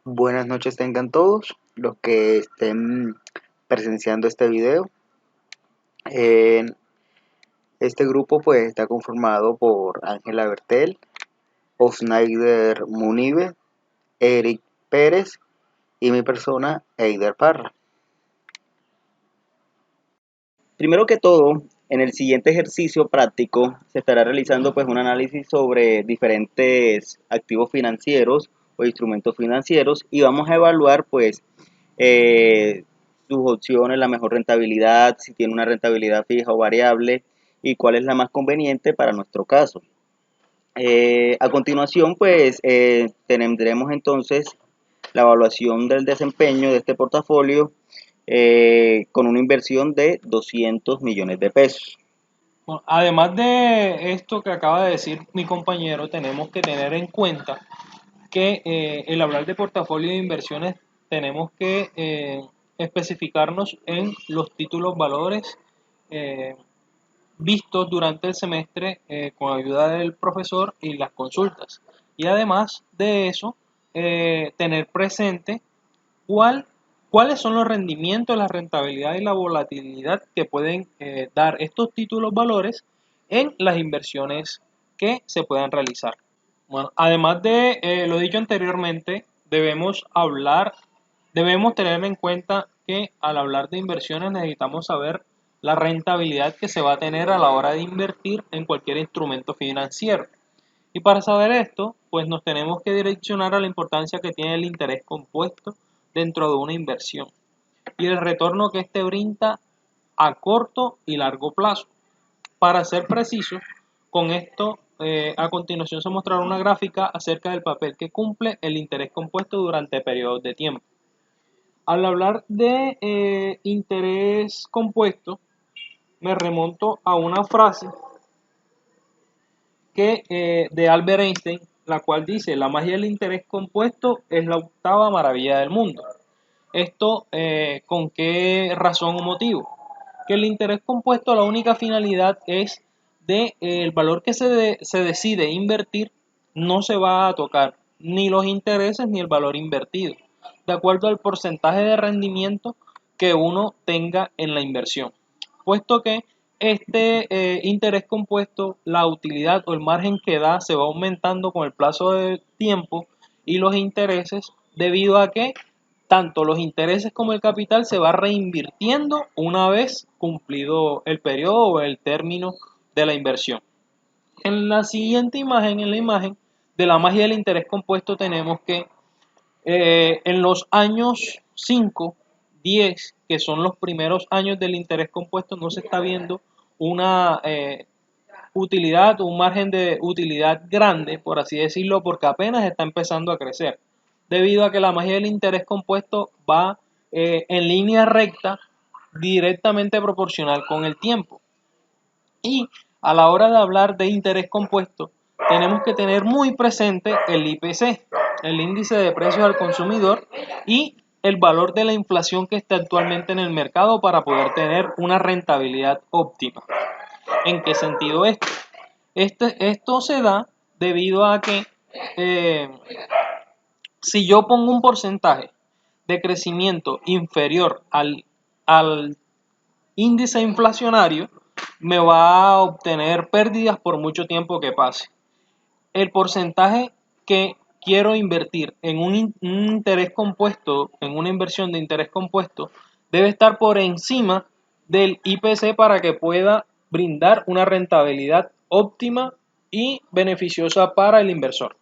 Buenas noches tengan todos los que estén presenciando este video. En este grupo pues está conformado por Ángela Bertel, Osnaider Munive, Eric Pérez y mi persona Eider Parra. Primero que todo, en el siguiente ejercicio práctico se estará realizando pues un análisis sobre diferentes activos financieros o instrumentos financieros y vamos a evaluar pues eh, sus opciones, la mejor rentabilidad, si tiene una rentabilidad fija o variable y cuál es la más conveniente para nuestro caso. A continuación, pues tendremos entonces la evaluación del desempeño de este portafolio con una inversión de 200 millones de pesos. Bueno, además de esto que acaba de decir mi compañero, tenemos que tener en cuenta que el hablar de portafolio de inversiones tenemos que especificarnos en los títulos valores eh, vistos durante el semestre con ayuda del profesor y las consultas. Y además de eso, tener presente cuál, cuáles son los rendimientos, la rentabilidad y la volatilidad que pueden dar estos títulos valores en las inversiones que se puedan realizar. Bueno, además de lo dicho anteriormente, debemos tener en cuenta que al hablar de inversiones necesitamos saber la rentabilidad que se va a tener a la hora de invertir en cualquier instrumento financiero. Y para saber esto, pues nos tenemos que direccionar a la importancia que tiene el interés compuesto dentro de una inversión y el retorno que éste brinda a corto y largo plazo. Para ser preciso, con esto a continuación se mostrará una gráfica acerca del papel que cumple el interés compuesto durante periodos de tiempo. Al hablar de interés compuesto, me remonto a una frase de Albert Einstein, la cual dice, la magia del interés compuesto es la octava maravilla del mundo. ¿Esto con qué razón o motivo? Que el interés compuesto, la única finalidad es de el valor que se decide invertir no se va a tocar ni los intereses ni el valor invertido, de acuerdo al porcentaje de rendimiento que uno tenga en la inversión, puesto que este interés compuesto, la utilidad o el margen que da se va aumentando con el plazo del tiempo y los intereses debido a que tanto los intereses como el capital se va reinvirtiendo una vez cumplido el periodo o el término de la inversión. En la siguiente imagen, en la imagen de la magia del interés compuesto, tenemos que en los años 5, 10, que son los primeros años del interés compuesto, no se está viendo una utilidad, un margen de utilidad grande, por así decirlo, porque apenas está empezando a crecer, debido a que la magia del interés compuesto va en línea recta, directamente proporcional con el tiempo. Y a la hora de hablar de interés compuesto, tenemos que tener muy presente el IPC, el índice de precios al consumidor, y el valor de la inflación que está actualmente en el mercado para poder tener una rentabilidad óptima. ¿En qué sentido esto? Esto se da debido a que eh, si yo pongo un porcentaje de crecimiento inferior al índice inflacionario, me va a obtener pérdidas por mucho tiempo que pase. El porcentaje que quiero invertir en un interés compuesto, en una inversión de interés compuesto, debe estar por encima del IPC para que pueda brindar una rentabilidad óptima y beneficiosa para el inversor.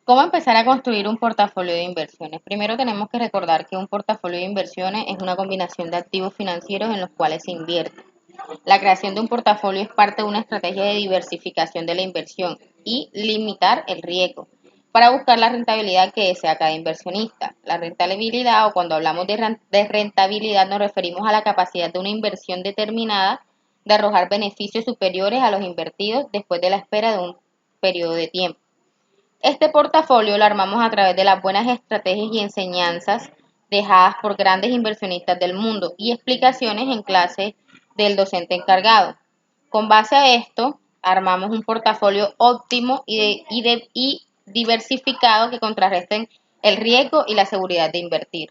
¿Cómo empezar a construir un portafolio de inversiones? Primero tenemos que recordar que un portafolio de inversiones es una combinación de activos financieros en los cuales se invierte. La creación de un portafolio es parte de una estrategia de diversificación de la inversión y limitar el riesgo para buscar la rentabilidad que desea cada inversionista. La rentabilidad, o cuando hablamos de rentabilidad, nos referimos a la capacidad de una inversión determinada de arrojar beneficios superiores a los invertidos después de la espera de un periodo de tiempo. Este portafolio lo armamos a través de las buenas estrategias y enseñanzas dejadas por grandes inversionistas del mundo y explicaciones en clase del docente encargado. Con base a esto, armamos un portafolio óptimo y diversificados que contrarresten el riesgo y la seguridad de invertir.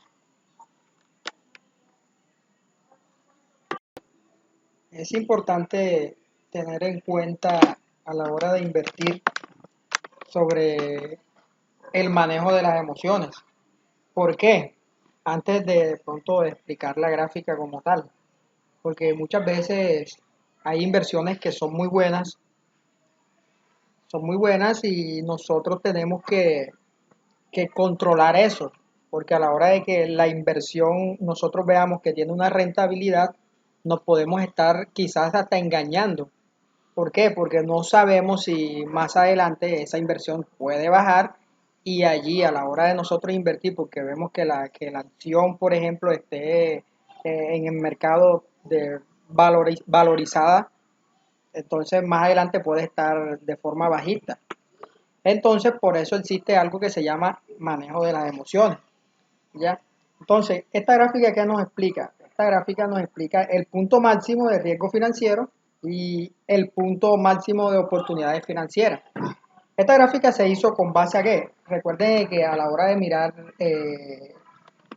Es importante tener en cuenta a la hora de invertir sobre el manejo de las emociones. ¿Por qué? Antes de pronto explicar la gráfica como tal, porque muchas veces hay inversiones que son muy buenas y nosotros tenemos que controlar eso, porque a la hora de que la inversión nosotros veamos que tiene una rentabilidad, nos podemos estar quizás hasta engañando. ¿Por qué? Porque no sabemos si más adelante esa inversión puede bajar y allí a la hora de nosotros invertir, porque vemos que la acción, por ejemplo, esté en el mercado valorizada, entonces más adelante puede estar de forma bajista. Entonces, por eso existe algo que se llama manejo de las emociones, ¿ya? Entonces, esta gráfica, ¿qué nos explica? Esta gráfica nos explica el punto máximo de riesgo financiero y el punto máximo de oportunidades financieras. Esta gráfica se hizo con base a qué. Recuerden que a la hora de mirar,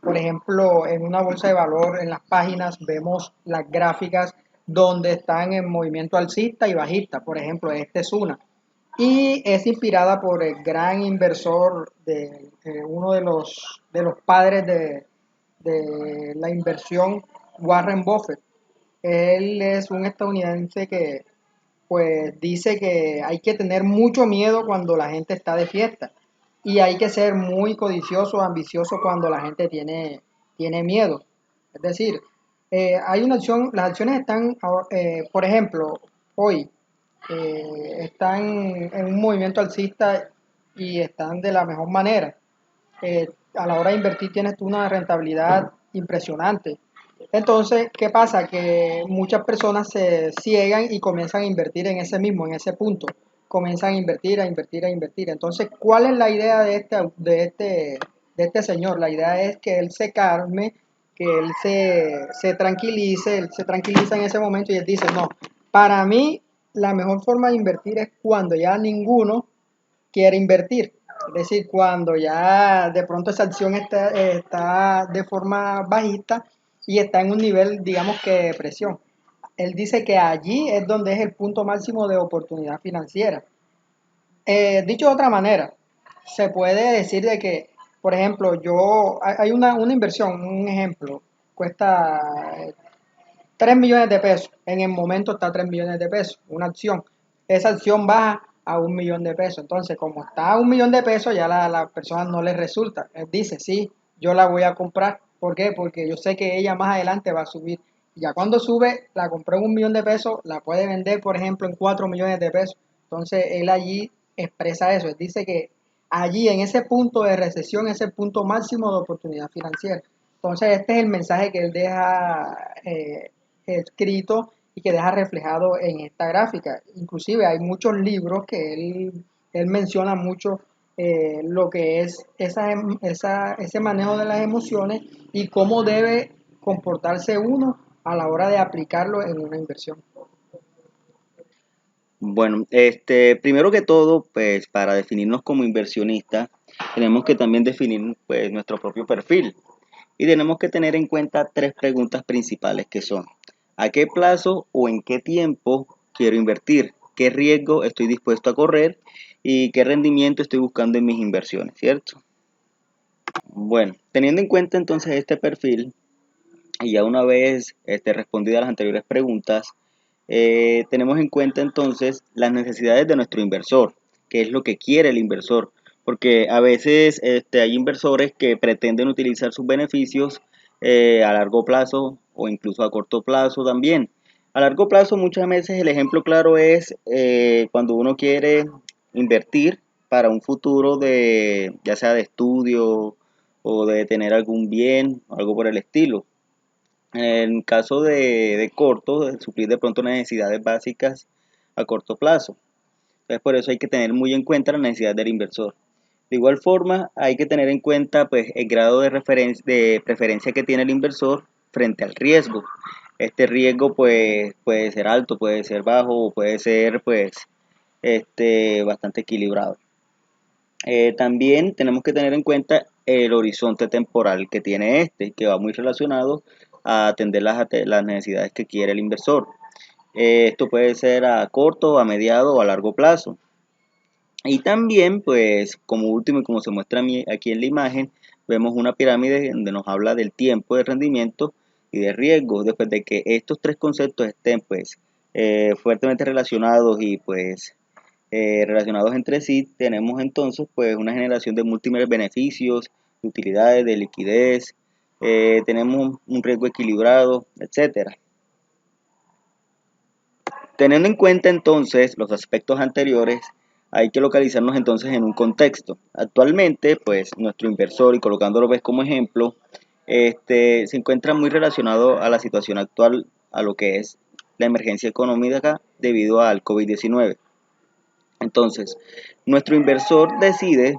por ejemplo, en una bolsa de valor, en las páginas, vemos las gráficas donde están en movimiento alcista y bajista. Por ejemplo, esta es una. Y es inspirada por el gran inversor, uno de los padres de la inversión, Warren Buffett. Él es un estadounidense que pues dice que hay que tener mucho miedo cuando la gente está de fiesta y hay que ser muy codicioso, ambicioso cuando la gente tiene miedo. Es decir, hay una acción, las acciones están, por ejemplo, hoy están en un movimiento alcista y están de la mejor manera. A la hora de invertir tienes tú una rentabilidad impresionante. Entonces, ¿qué pasa? Que muchas personas se ciegan y comienzan a invertir en ese mismo, en ese punto. Comienzan a invertir, a invertir, a invertir. Entonces, ¿cuál es la idea de este señor? La idea es que él se calme, que él se tranquilice, él se tranquiliza en ese momento y él dice, no, para mí la mejor forma de invertir es cuando ya ninguno quiere invertir. Es decir, cuando ya de pronto esa acción está de forma bajista y está en un nivel, digamos que de presión. Él dice que allí es donde es el punto máximo de oportunidad financiera. Dicho de otra manera, se puede decir de que, por ejemplo, hay una inversión, un ejemplo, cuesta 3 millones de pesos. En el momento está 3 millones de pesos, una acción. Esa acción baja a 1 millón de pesos. Entonces, como está a 1 millón de pesos, ya la persona no le resulta. Él dice, sí, yo la voy a comprar. ¿Por qué? Porque yo sé que ella más adelante va a subir. Ya cuando sube, la compré en 1 millón de pesos, la puede vender, por ejemplo, en 4 millones de pesos. Entonces, él allí expresa eso. Él dice que allí, en ese punto de recesión, es el punto máximo de oportunidad financiera. Entonces, este es el mensaje que él deja escrito y que deja reflejado en esta gráfica. Inclusive hay muchos libros que él menciona mucho lo que es ese manejo de las emociones y cómo debe comportarse uno a la hora de aplicarlo en una inversión. Bueno, primero que todo, pues para definirnos como inversionistas, tenemos que también definir pues nuestro propio perfil y tenemos que tener en cuenta tres preguntas principales que son: ¿a qué plazo o en qué tiempo quiero invertir? ¿Qué riesgo estoy dispuesto a correr? ¿Y qué rendimiento estoy buscando en mis inversiones? ¿Cierto? Bueno, teniendo en cuenta entonces este perfil y ya una vez respondidas las anteriores preguntas, tenemos en cuenta entonces las necesidades de nuestro inversor, qué es lo que quiere el inversor, porque a veces hay inversores que pretenden utilizar sus beneficios a largo plazo o incluso a corto plazo también. A largo plazo muchas veces el ejemplo claro es cuando uno quiere invertir para un futuro de ya sea de estudio o de tener algún bien o algo por el estilo. En caso de corto, de suplir de pronto necesidades básicas a corto plazo. Entonces, por eso hay que tener muy en cuenta la necesidad del inversor. De igual forma, hay que tener en cuenta pues, el grado de preferencia que tiene el inversor frente al riesgo. Este riesgo pues, puede ser alto, puede ser bajo o puede ser pues, bastante equilibrado. También tenemos que tener en cuenta el horizonte temporal que tiene que va muy relacionado a atender las necesidades que quiere el inversor. Esto puede ser a corto, a mediado o a largo plazo. Y también, pues, como último y como se muestra aquí en la imagen, vemos una pirámide donde nos habla del tiempo de rendimiento y de riesgo. Después de que estos tres conceptos estén, pues, fuertemente relacionados y, pues, relacionados entre sí, tenemos entonces, pues, una generación de múltiples beneficios, de utilidades, de liquidez, tenemos un riesgo equilibrado, etcétera. Teniendo en cuenta entonces los aspectos anteriores, hay que localizarnos entonces en un contexto. Actualmente, pues nuestro inversor, y colocándolo pues como ejemplo, se encuentra muy relacionado a la situación actual, a lo que es la emergencia económica debido al COVID-19. Entonces, nuestro inversor decide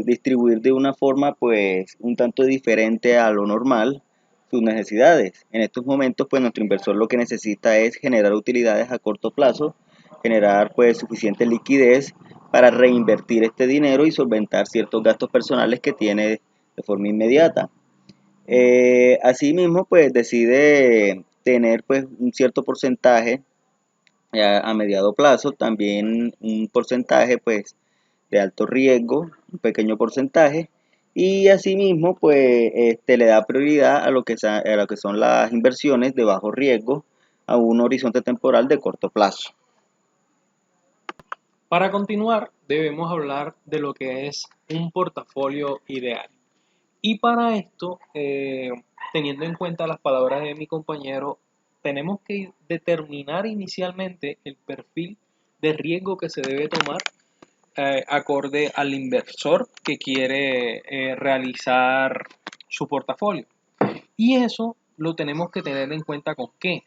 distribuir de una forma pues un tanto diferente a lo normal sus necesidades. En estos momentos pues nuestro inversor lo que necesita es generar utilidades a corto plazo, generar pues suficiente liquidez para reinvertir este dinero y solventar ciertos gastos personales que tiene de forma inmediata. Asimismo pues decide tener pues un cierto porcentaje a mediado plazo, también un porcentaje pues de alto riesgo, un pequeño porcentaje, y asimismo pues le da prioridad a lo que son las inversiones de bajo riesgo a un horizonte temporal de corto plazo. Para continuar, debemos hablar de lo que es un portafolio ideal. Y para esto, teniendo en cuenta las palabras de mi compañero, tenemos que determinar inicialmente el perfil de riesgo que se debe tomar acorde al inversor que quiere realizar su portafolio. Y eso lo tenemos que tener en cuenta con qué.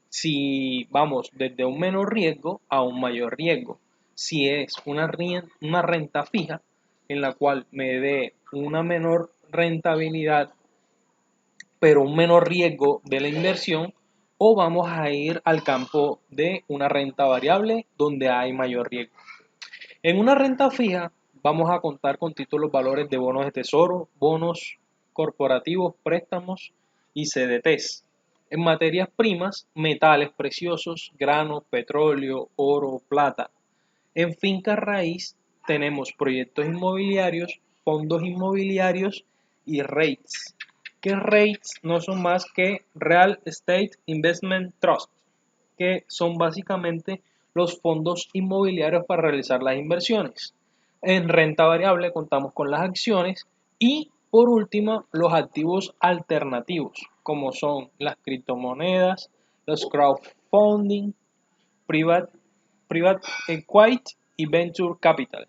Si vamos desde un menor riesgo a un mayor riesgo. Si es una renta fija en la cual me dé una menor rentabilidad pero un menor riesgo de la inversión, o vamos a ir al campo de una renta variable donde hay mayor riesgo. En una renta fija vamos a contar con títulos valores de bonos de tesoro, bonos corporativos, préstamos y CDTs. En materias primas, metales preciosos, granos, petróleo, oro, plata. En finca raíz tenemos proyectos inmobiliarios, fondos inmobiliarios y REITs. Que REITs no son más que Real Estate Investment Trust, que son básicamente los fondos inmobiliarios para realizar las inversiones. En renta variable contamos con las acciones y por último los activos alternativos como son las criptomonedas, los crowdfunding, private, private equity y venture capital.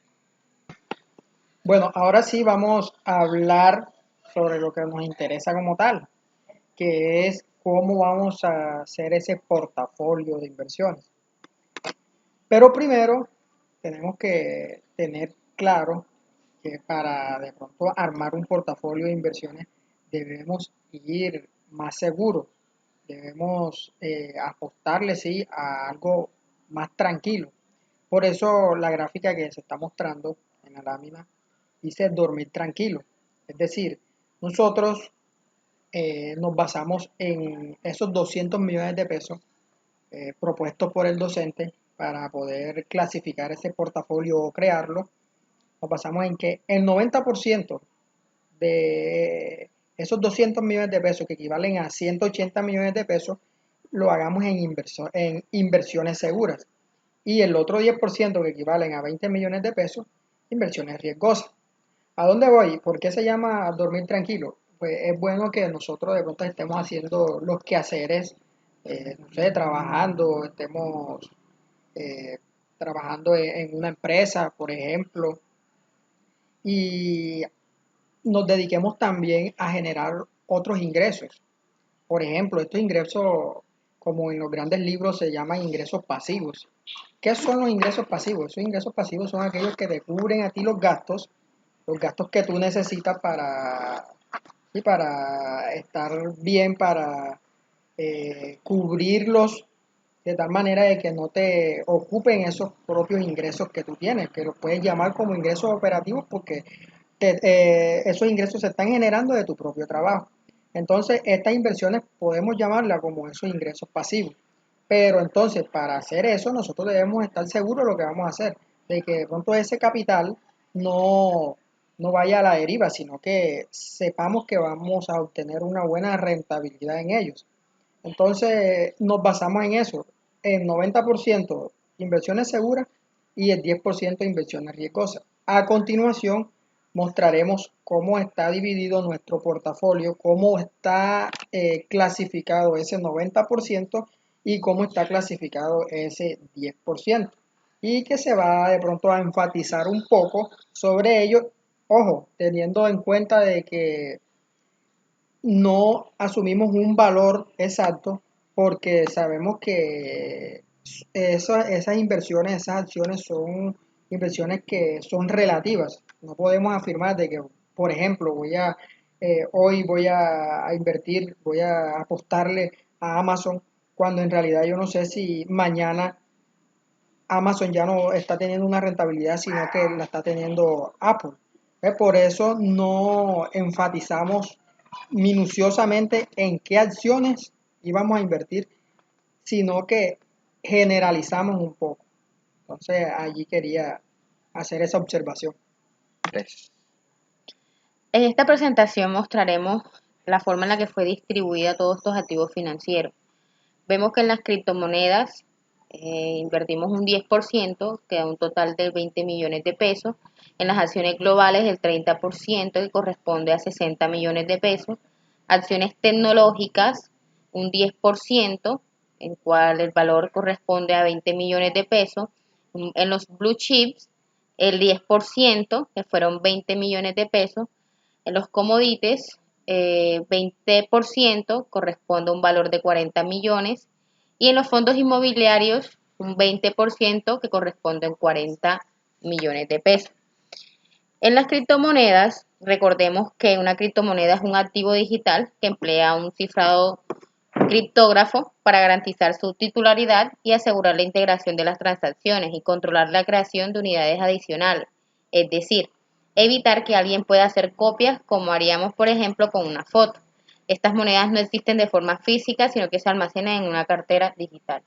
Bueno, ahora sí vamos a hablar sobre lo que nos interesa como tal, que es cómo vamos a hacer ese portafolio de inversiones. Pero primero tenemos que tener claro que para de pronto armar un portafolio de inversiones debemos ir más seguros, debemos apostarle sí a algo más tranquilo. Por eso la gráfica que se está mostrando en la lámina dice dormir tranquilo. Es decir, nosotros nos basamos en esos 200 millones de pesos propuestos por el docente para poder clasificar ese portafolio o crearlo. Nos basamos en que el 90% de esos 200 millones de pesos, que equivalen a 180 millones de pesos, lo hagamos en inversiones seguras. Y el otro 10%, que equivalen a 20 millones de pesos, inversiones riesgosas. ¿A dónde voy? ¿Por qué se llama dormir tranquilo? Pues es bueno que nosotros de pronto estemos haciendo los quehaceres, no sé, trabajando, estemos eh, trabajando en una empresa, por ejemplo, y nos dediquemos también a generar otros ingresos. Por ejemplo, estos ingresos, como en los grandes libros se llaman ingresos pasivos. ¿Qué son los ingresos pasivos? Esos ingresos pasivos son aquellos que te cubren a ti los gastos que tú necesitas para estar bien, para cubrirlos de tal manera de que no te ocupen esos propios ingresos que tú tienes, que los puedes llamar como ingresos operativos porque esos ingresos se están generando de tu propio trabajo. Entonces, estas inversiones podemos llamarlas como esos ingresos pasivos. Pero entonces, para hacer eso, nosotros debemos estar seguros de lo que vamos a hacer, de que de pronto ese capital no, no vaya a la deriva, sino que sepamos que vamos a obtener una buena rentabilidad en ellos. Entonces, nos basamos en eso, en 90% inversiones seguras y el 10% inversiones riesgosas. A continuación, mostraremos cómo está dividido nuestro portafolio, cómo está clasificado ese 90% y cómo está clasificado ese 10%. Y que se va de pronto a enfatizar un poco sobre ello, ojo, teniendo en cuenta de que no asumimos un valor exacto porque sabemos que esas inversiones, esas acciones son inversiones que son relativas. No podemos afirmar de que, por ejemplo, hoy voy a invertir, voy a apostarle a Amazon, cuando en realidad yo no sé si mañana Amazon ya no está teniendo una rentabilidad, sino que la está teniendo Apple. Por eso no enfatizamos minuciosamente en qué acciones íbamos a invertir, sino que generalizamos un poco. Entonces allí quería hacer esa observación. Gracias. En esta presentación mostraremos la forma en la que fue distribuida todos estos activos financieros. Vemos que en las criptomonedas invertimos un 10%, que da un total de 20 millones de pesos. En las acciones globales el 30%, que corresponde a 60 millones de pesos. Acciones tecnológicas un 10%, en cual el valor corresponde a 20 millones de pesos. En los blue chips el 10%, que fueron 20 millones de pesos. En los commodities 20% corresponde a un valor de 40 millones y en los fondos inmobiliarios un 20% que corresponde a 40 millones de pesos. En las criptomonedas, recordemos que una criptomoneda es un activo digital que emplea un cifrado criptógrafo para garantizar su titularidad y asegurar la integración de las transacciones y controlar la creación de unidades adicionales, es decir, evitar que alguien pueda hacer copias como haríamos, por ejemplo, con una foto. Estas monedas no existen de forma física, sino que se almacenan en una cartera digital.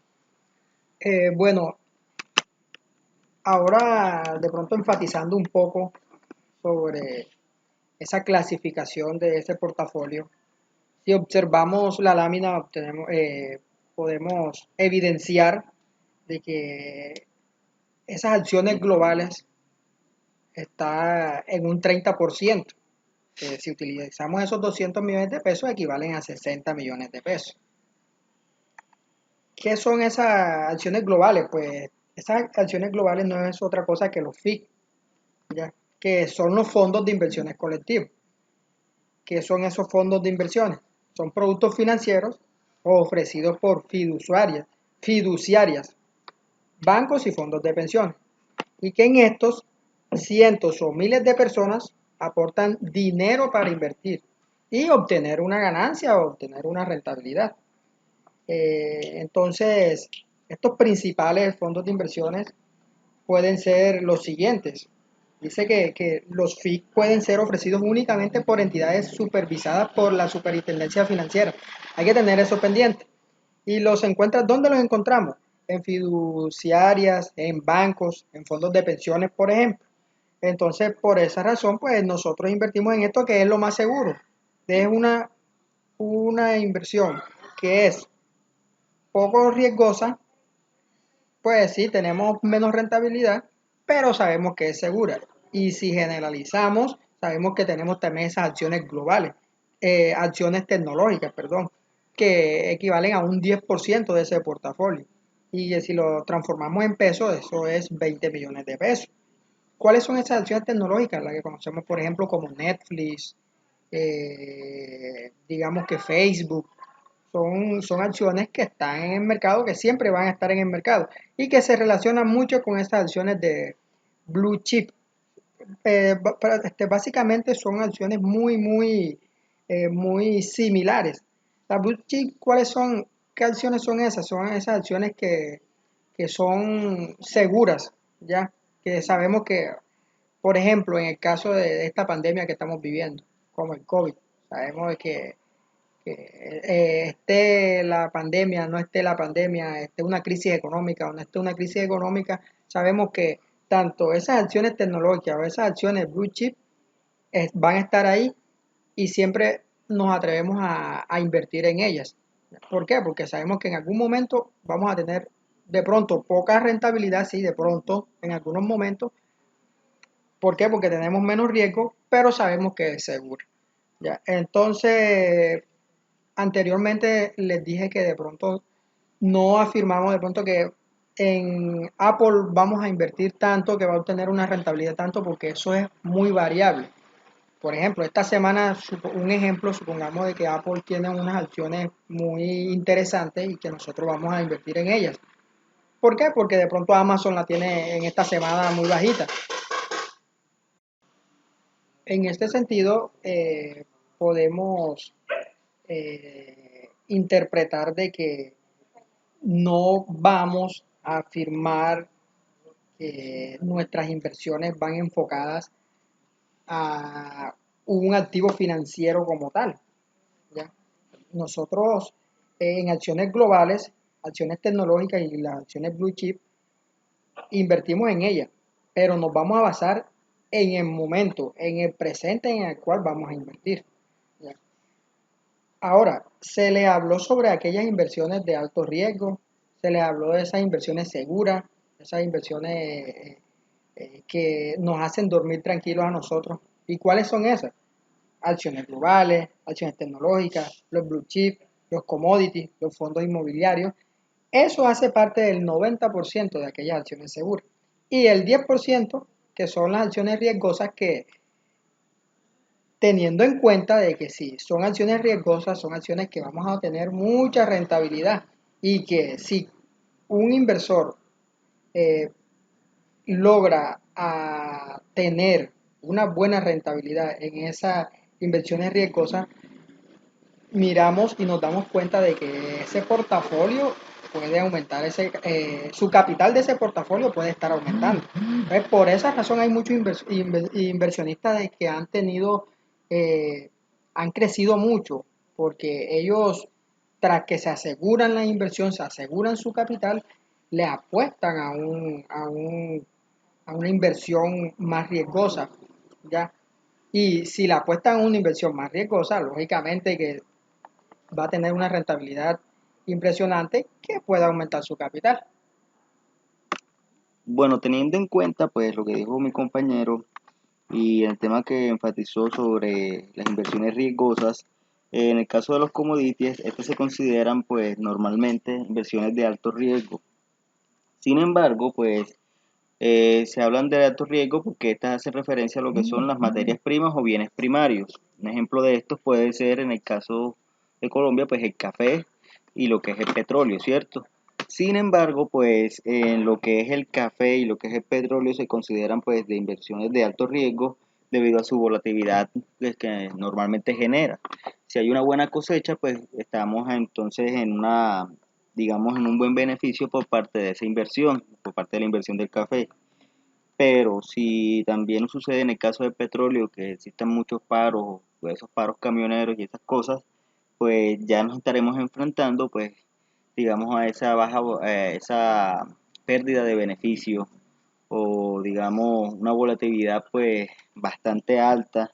Bueno, ahora de pronto enfatizando un poco sobre esa clasificación de ese portafolio. Si observamos la lámina, podemos evidenciar de que esas acciones globales están en un 30%. Si utilizamos esos 200 millones de pesos, equivalen a 60 millones de pesos. ¿Qué son esas acciones globales? Pues esas acciones globales no es otra cosa que los FIC, ¿ya? Que son los fondos de inversiones colectivos. ¿Qué son esos fondos de inversiones? Son productos financieros ofrecidos por fiduciarias, bancos y fondos de pensiones. Y que en estos cientos o miles de personas aportan dinero para invertir y obtener una ganancia o obtener una rentabilidad. Entonces, estos principales fondos de inversiones pueden ser los siguientes. Dice que los FIC pueden ser ofrecidos únicamente por entidades supervisadas por la Superintendencia Financiera. Hay que tener eso pendiente. ¿Y los encuentras? ¿Dónde los encontramos? En fiduciarias, en bancos, en fondos de pensiones, por ejemplo. Entonces, por esa razón, pues nosotros invertimos en esto que es lo más seguro. Es una inversión que es poco riesgosa, pues sí, tenemos menos rentabilidad, pero sabemos que es segura. Y si generalizamos, sabemos que tenemos también esas acciones globales, acciones tecnológicas, perdón, que equivalen a un 10% de ese portafolio. Y que si lo transformamos en pesos, eso es 20 millones de pesos. ¿Cuáles son esas acciones tecnológicas? Las que conocemos, por ejemplo, como Netflix, digamos que Facebook, son acciones que están en el mercado, que siempre van a estar en el mercado y que se relacionan mucho con estas acciones de blue chip. Básicamente son acciones muy similares. Las blue chip, ¿cuáles son? ¿Qué acciones son esas? Son esas acciones que son seguras, ¿ya? Que sabemos que, por ejemplo, en el caso de esta pandemia que estamos viviendo, como el COVID, sabemos de que esté la pandemia, no esté la pandemia, esté una crisis económica o no esté una crisis económica, sabemos que tanto esas acciones tecnológicas o esas acciones blue chip van a estar ahí y siempre nos atrevemos a invertir en ellas. ¿Por qué? Porque sabemos que en algún momento vamos a tener de pronto poca rentabilidad, sí, de pronto, en algunos momentos. ¿Por qué? Porque tenemos menos riesgo, pero sabemos que es seguro. ¿Ya? Entonces, anteriormente les dije que de pronto no afirmamos de pronto que en Apple vamos a invertir tanto, que va a obtener una rentabilidad tanto, porque eso es muy variable. Por ejemplo, esta semana, un ejemplo, supongamos de que Apple tiene unas acciones muy interesantes y que nosotros vamos a invertir en ellas. ¿Por qué? Porque de pronto Amazon la tiene en esta semana muy bajita. En este sentido, podemos interpretar de que no vamos a afirmar que nuestras inversiones van enfocadas a un activo financiero como tal. ¿Ya? Nosotros en acciones globales, acciones tecnológicas y las acciones blue chip, invertimos en ellas, pero nos vamos a basar en el momento, en el presente en el cual vamos a invertir. ¿Ya? Ahora, se le habló sobre aquellas inversiones de alto riesgo, se le habló de esas inversiones seguras, esas inversiones que nos hacen dormir tranquilos a nosotros. ¿Y cuáles son esas? Acciones globales, acciones tecnológicas, los blue chips, los commodities, los fondos inmobiliarios. Eso hace parte del 90% de aquellas acciones seguras. Y el 10% que son las acciones riesgosas que, teniendo en cuenta de que si son acciones riesgosas, son acciones que vamos a tener mucha rentabilidad y que si un inversor eh, logra tener una buena rentabilidad en esas inversiones riesgosas, miramos y nos damos cuenta de que ese portafolio puede aumentar, su capital de ese portafolio puede estar aumentando. Entonces, por esa razón hay muchos inversionistas de que han tenido, han crecido mucho, porque ellos, tras que se aseguran la inversión, se aseguran su capital, le apuestan a una inversión más riesgosa, ¿ya? Y si la apuestan a una inversión más riesgosa, lógicamente que va a tener una rentabilidad impresionante que pueda aumentar su capital. Bueno, teniendo en cuenta pues lo que dijo mi compañero y el tema que enfatizó sobre las inversiones riesgosas, en el caso de los commodities, estas se consideran pues normalmente inversiones de alto riesgo. Sin embargo, pues se hablan de alto riesgo porque estas hacen referencia a lo que son las materias primas o bienes primarios. Un ejemplo de estos puede ser en el caso de Colombia, pues el café y lo que es el petróleo, ¿cierto? Sin embargo, pues en lo que es el café y lo que es el petróleo se consideran pues de inversiones de alto riesgo debido a su volatilidad pues, que normalmente genera. Si hay una buena cosecha, pues estamos entonces en una, digamos, en un buen beneficio por parte de esa inversión, por parte de la inversión del café. Pero si también sucede en el caso del petróleo, que existen muchos paros, pues esos paros camioneros y esas cosas, pues ya nos estaremos enfrentando, pues, digamos, a esa baja, esa pérdida de beneficio o, digamos, una volatilidad, pues, bastante alta,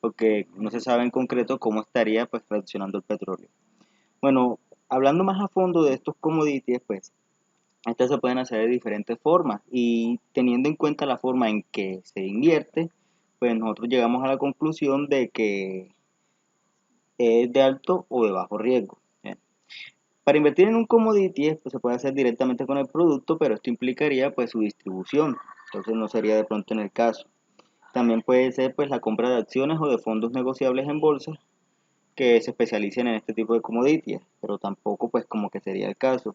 porque no se sabe en concreto cómo estaría, pues, fraccionando el petróleo. Bueno, hablando más a fondo de estos commodities, pues, estas se pueden hacer de diferentes formas y teniendo en cuenta la forma en que se invierte, pues nosotros llegamos a la conclusión de que es de alto o de bajo riesgo. ¿Bien? Para invertir en un commodity pues, se puede hacer directamente con el producto, pero esto implicaría pues su distribución, entonces no sería de pronto en el caso. También puede ser pues la compra de acciones o de fondos negociables en bolsa que se especialicen en este tipo de commodities, pero tampoco pues como que sería el caso.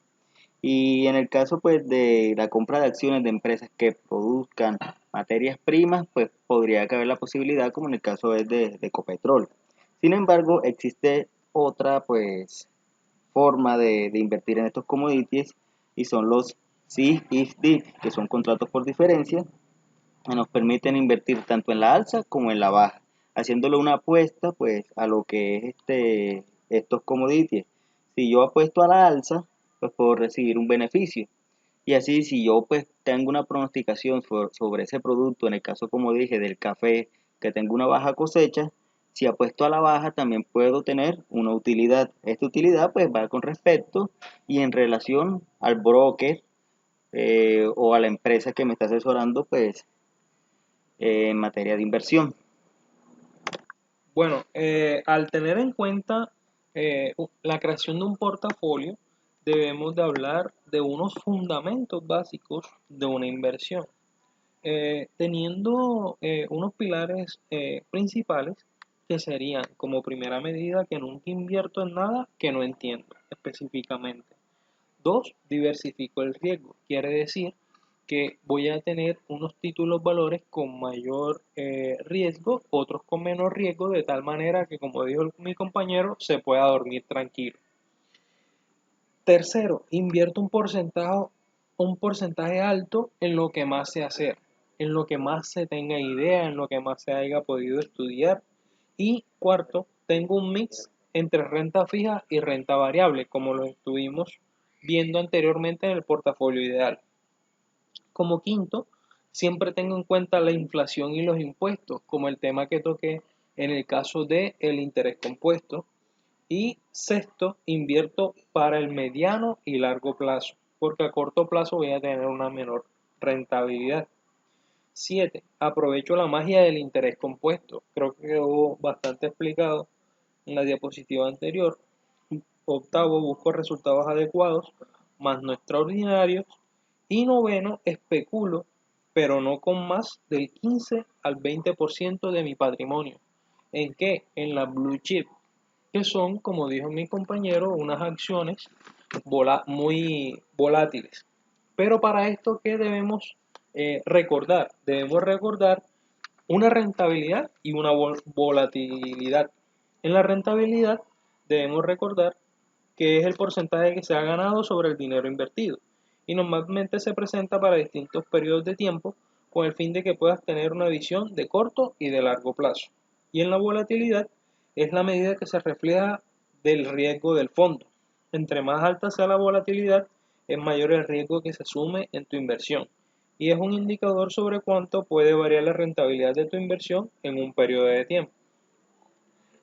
Y en el caso pues de la compra de acciones de empresas que produzcan materias primas, pues podría caber la posibilidad, como en el caso es de Ecopetrol. Sin embargo, existe otra pues forma de invertir en estos commodities y son los SIG, if, DIF, que son contratos por diferencia, que nos permiten invertir tanto en la alza como en la baja, haciéndole una apuesta pues a lo que es estos commodities. Si yo apuesto a la alza, pues puedo recibir un beneficio. Y así si yo pues tengo una pronosticación sobre ese producto, en el caso como dije del café, que tengo una baja cosecha, si apuesto a la baja también puedo tener una utilidad. Esta utilidad pues va con respecto y en relación al broker o a la empresa que me está asesorando pues en materia de inversión. Bueno, al tener en cuenta la creación de un portafolio, debemos de hablar de unos fundamentos básicos de una inversión. Teniendo unos pilares principales que serían como primera medida que nunca invierto en nada que no entiendo específicamente. Dos, diversifico el riesgo. Quiere decir que voy a tener unos títulos valores con mayor riesgo, otros con menor riesgo, de tal manera que, como dijo mi compañero, se pueda dormir tranquilo. Tercero, invierto un porcentaje alto en lo que más sé hacer, en lo que más se tenga idea, en lo que más se haya podido estudiar. Y cuarto, tengo un mix entre renta fija y renta variable, como lo estuvimos viendo anteriormente en el portafolio ideal. Como quinto, siempre tengo en cuenta la inflación y los impuestos, como el tema que toqué en el caso del interés compuesto. Y sexto, invierto para el mediano y largo plazo, porque a corto plazo voy a tener una menor rentabilidad. 7. Aprovecho la magia del interés compuesto. Creo que quedó bastante explicado en la diapositiva anterior. Octavo, busco resultados adecuados, más no extraordinarios. Y noveno, especulo, pero no con más del 15 al 20% de mi patrimonio. ¿En qué? En la blue chip, que son, como dijo mi compañero, unas acciones muy volátiles. Pero para esto, ¿qué debemos recordar? Debemos recordar una rentabilidad y una volatilidad. En la rentabilidad debemos recordar que es el porcentaje que se ha ganado sobre el dinero invertido y normalmente se presenta para distintos periodos de tiempo con el fin de que puedas tener una visión de corto y de largo plazo. Y en la volatilidad es la medida que se refleja del riesgo del fondo. Entre más alta sea la volatilidad, es mayor el riesgo que se asume en tu inversión y es un indicador sobre cuánto puede variar la rentabilidad de tu inversión en un periodo de tiempo.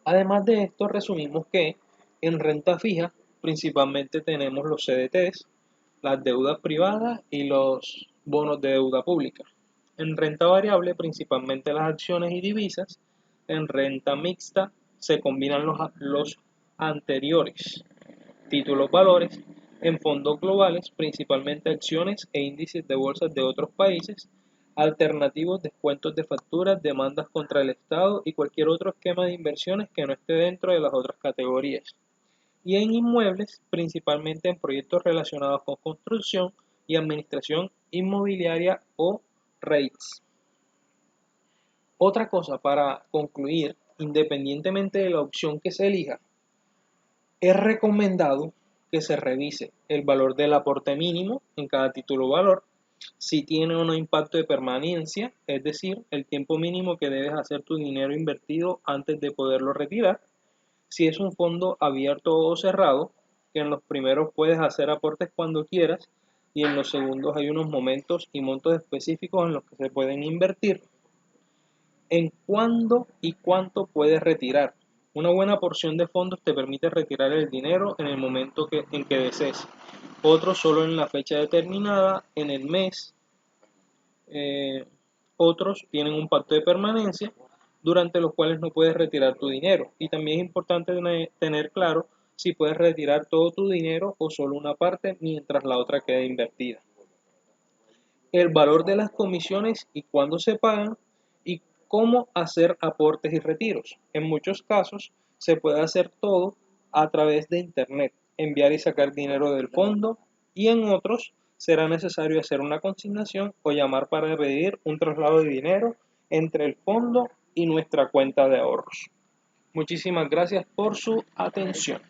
Además de esto, resumimos que en renta fija principalmente tenemos los CDTs, las deudas privadas y los bonos de deuda pública. En renta variable principalmente las acciones y divisas. En renta mixta se combinan los anteriores títulos valores. En fondos globales principalmente acciones e índices de bolsas de otros países, alternativos, descuentos de facturas, demandas contra el Estado y cualquier otro esquema de inversiones que no esté dentro de las otras categorías. Y en inmuebles, principalmente en proyectos relacionados con construcción y administración inmobiliaria o REITs. Otra cosa para concluir, independientemente de la opción que se elija, es recomendado que se revise el valor del aporte mínimo en cada título valor, si tiene o no impacto de permanencia, es decir, el tiempo mínimo que debes hacer tu dinero invertido antes de poderlo retirar, si es un fondo abierto o cerrado, que en los primeros puedes hacer aportes cuando quieras y en los segundos hay unos momentos y montos específicos en los que se pueden invertir, en cuándo y cuánto puedes retirar. Una buena porción de fondos te permite retirar el dinero en el momento en que desees. Otros solo en la fecha determinada, en el mes. Otros tienen un pacto de permanencia durante los cuales no puedes retirar tu dinero. Y también es importante tener claro si puedes retirar todo tu dinero o solo una parte mientras la otra quede invertida. El valor de las comisiones y cuándo se pagan y cómo hacer aportes y retiros. En muchos casos se puede hacer todo a través de Internet, enviar y sacar dinero del fondo, y en otros será necesario hacer una consignación o llamar para pedir un traslado de dinero entre el fondo y nuestra cuenta de ahorros. Muchísimas gracias por su atención.